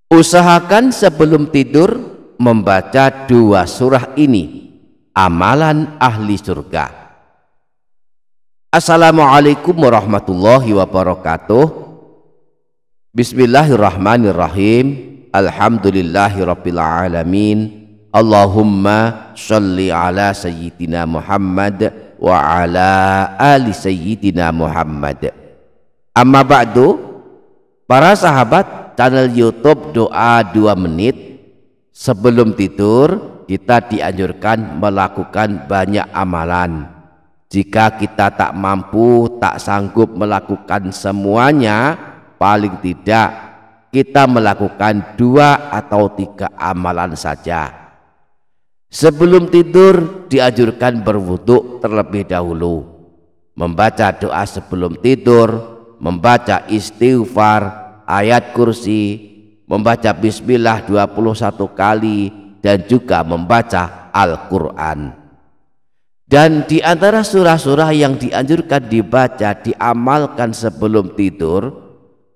Usahakan sebelum tidur membaca 2 surah ini, amalan ahli surga. Assalamualaikum warahmatullahi wabarakatuh. Bismillahirrahmanirrahim. Alhamdulillahirabbil alamin. Allahumma sholli ala sayyidina Muhammad wa ala ali sayyidina Muhammad. Amma ba'du, para sahabat channel YouTube Doa 2 Menit. Sebelum tidur kita dianjurkan melakukan banyak amalan. Jika kita tak mampu, tak sanggup melakukan semuanya, paling tidak kita melakukan 2 atau 3 amalan saja. Sebelum tidur dianjurkan berwudu terlebih dahulu, membaca doa sebelum tidur, membaca istighfar, ayat kursi, membaca bismillah 21 kali, dan juga membaca Al-Quran. Dan di antara surah-surah yang dianjurkan dibaca, diamalkan sebelum tidur,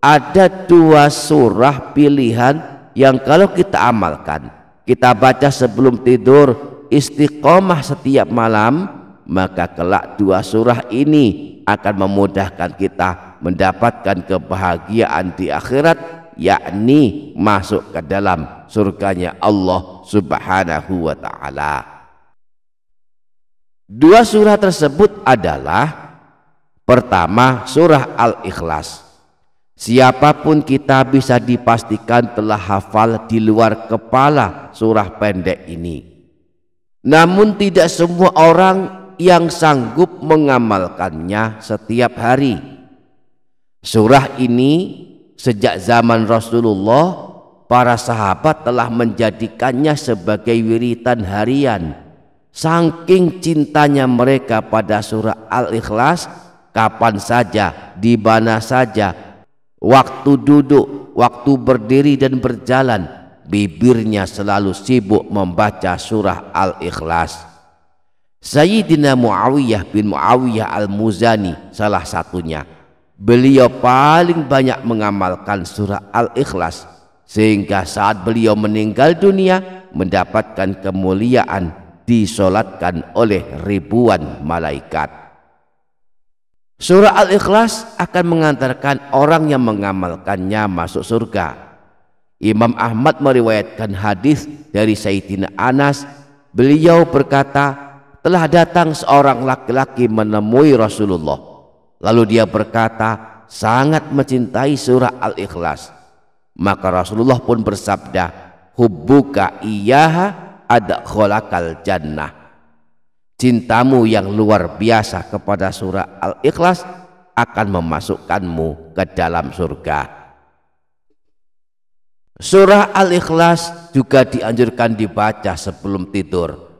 ada 2 surah pilihan yang kalau kita amalkan, kita baca sebelum tidur, istiqomah setiap malam, maka kelak 2 surah ini akan memudahkan kita mendapatkan kebahagiaan di akhirat, yakni masuk ke dalam surganya Allah Subhanahu wa ta'ala. 2 surah tersebut adalah, pertama, surah Al-Ikhlas. Siapapun kita bisa dipastikan telah hafal di luar kepala surah pendek ini. Namun tidak semua orang yang sanggup mengamalkannya setiap hari. Surah ini sejak zaman Rasulullah, para sahabat telah menjadikannya sebagai wiritan harian. Saking cintanya mereka pada surah Al-Ikhlas, kapan saja, di mana saja, waktu duduk, waktu berdiri dan berjalan, bibirnya selalu sibuk membaca surah Al-Ikhlas. Sayyidina Muawiyah bin Muawiyah Al-Muzani salah satunya. Beliau paling banyak mengamalkan surah Al-Ikhlas, sehingga saat beliau meninggal dunia mendapatkan kemuliaan, disolatkan oleh ribuan malaikat. Surah Al-Ikhlas akan mengantarkan orang yang mengamalkannya masuk surga. Imam Ahmad meriwayatkan hadis dari Sayyidina Anas. Beliau berkata, telah datang seorang laki-laki menemui Rasulullah. Lalu dia berkata, sangat mencintai surah Al-Ikhlas. Maka Rasulullah pun bersabda, hubbuka iyyaha adkhalakal jannah. Cintamu yang luar biasa kepada surah Al-Ikhlas akan memasukkanmu ke dalam surga. Surah Al-Ikhlas juga dianjurkan dibaca sebelum tidur.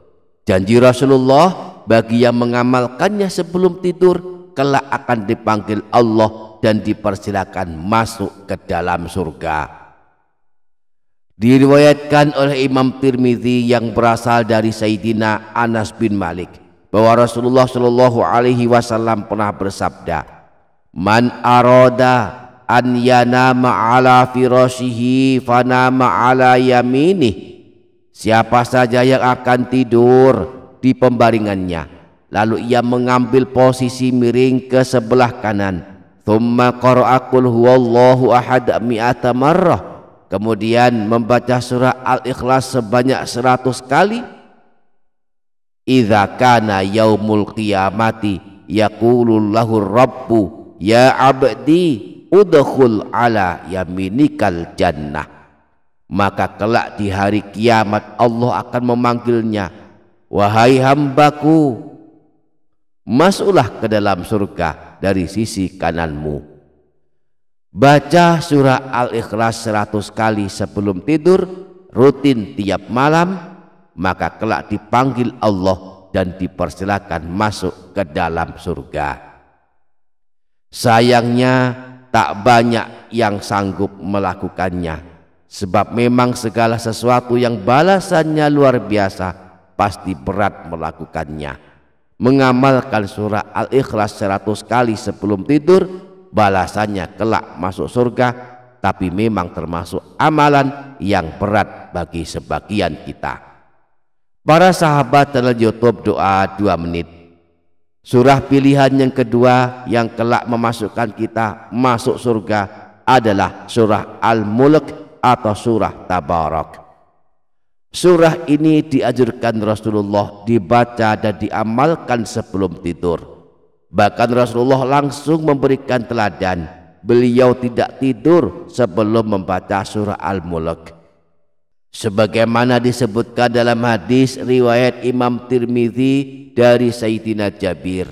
Janji Rasulullah, bagi yang mengamalkannya sebelum tidur, kelak akan dipanggil Allah dan dipersilakan masuk ke dalam surga. Diriwayatkan oleh Imam Tirmidzi yang berasal dari Sayyidina Anas bin Malik bahwa Rasulullah Shallallahu Alaihi Wasallam pernah bersabda, man aroda an yanama ala firashihi fanama ala yaminih. Siapa saja yang akan tidur di pembaringannya, lalu ia mengambil posisi miring ke sebelah kanan, thumma qara'a qul huwallahu ahad mi'ata marrah, kemudian membaca surah Al-Ikhlas sebanyak 100 kali, idza kana yaumul qiyamati yaqulu lahu rabbu ya abdi udkhul ala yaminikal jannah, maka kelak di hari kiamat Allah akan memanggilnya, wahai hambaku, masuklah ke dalam surga dari sisi kananmu. Baca surah Al-Ikhlas 100 kali sebelum tidur, rutin tiap malam, maka kelak dipanggil Allah dan dipersilakan masuk ke dalam surga. Sayangnya tak banyak yang sanggup melakukannya, sebab memang segala sesuatu yang balasannya luar biasa pasti berat melakukannya. Mengamalkan surah Al-Ikhlas 100 kali sebelum tidur, balasannya kelak masuk surga tapi memang termasuk amalan yang berat bagi sebagian kita. Para sahabat dalam YouTube doa 2 menit. Surah pilihan yang kedua yang kelak memasukkan kita masuk surga adalah surah Al-Mulk atau surah Tabarak. Surah ini dianjurkan Rasulullah dibaca dan diamalkan sebelum tidur. Bahkan Rasulullah langsung memberikan teladan. Beliau tidak tidur sebelum membaca surah Al-Mulk. Sebagaimana disebutkan dalam hadis riwayat Imam Tirmidzi dari Sayyidina Jabir,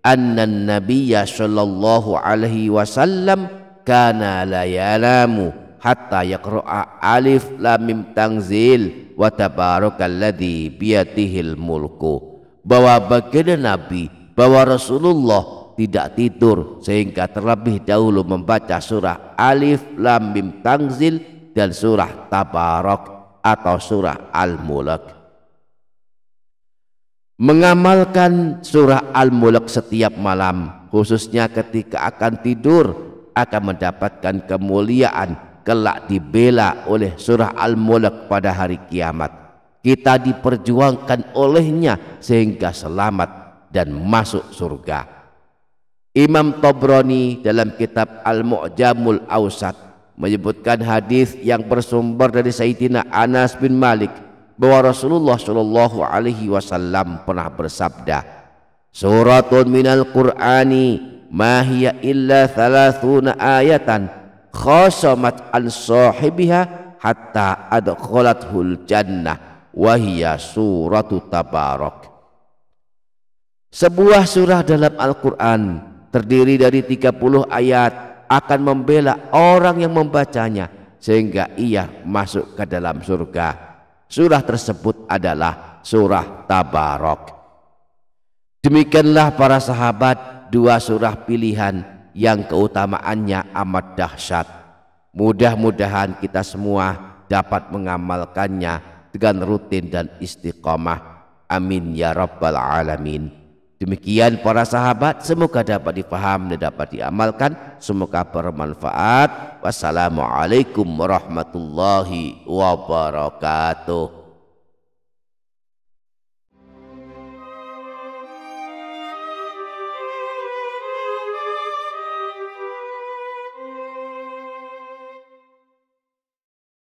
annan nabiyya sallallahu alaihi wasallam kana la yanamu hatta yaqra'a alif lam mim tanzil wa tabarakalladzi biyadihil mulku. Bahwa baginda Nabi, bahwa Rasulullah tidak tidur sehingga terlebih dahulu membaca surah alif lam mim tanzil dan surah Tabarak atau surah Al-Mulk. Mengamalkan surah Al-Mulk setiap malam, khususnya ketika akan tidur, akan mendapatkan kemuliaan kelak dibela oleh surah Al-Mulk pada hari kiamat. Kita diperjuangkan olehnya sehingga selamat dan masuk surga. Imam Tabrani dalam kitab Al-Mu'jamul Awsat menyebutkan hadis yang bersumber dari Sayyidina Anas bin Malik bahwa Rasulullah Shallallahu Alaihi Wasallam pernah bersabda, suratun minal Qur'ani ma hiya illa 30 ayatan khasamat an sahibiha hatta adkhalathul jannah wa hiya suratu Tabarak. Sebuah surah dalam Al-Quran terdiri dari 30 ayat akan membela orang yang membacanya sehingga ia masuk ke dalam surga. Surah tersebut adalah surah Tabarak. Demikianlah para sahabat, 2 surah pilihan yang keutamaannya amat dahsyat. Mudah-mudahan kita semua dapat mengamalkannya dengan rutin dan istiqamah. Amin ya rabbal alamin. Demikian para sahabat, semoga dapat dipaham dan dapat diamalkan, semoga bermanfaat. Wassalamualaikum warahmatullahi wabarakatuh.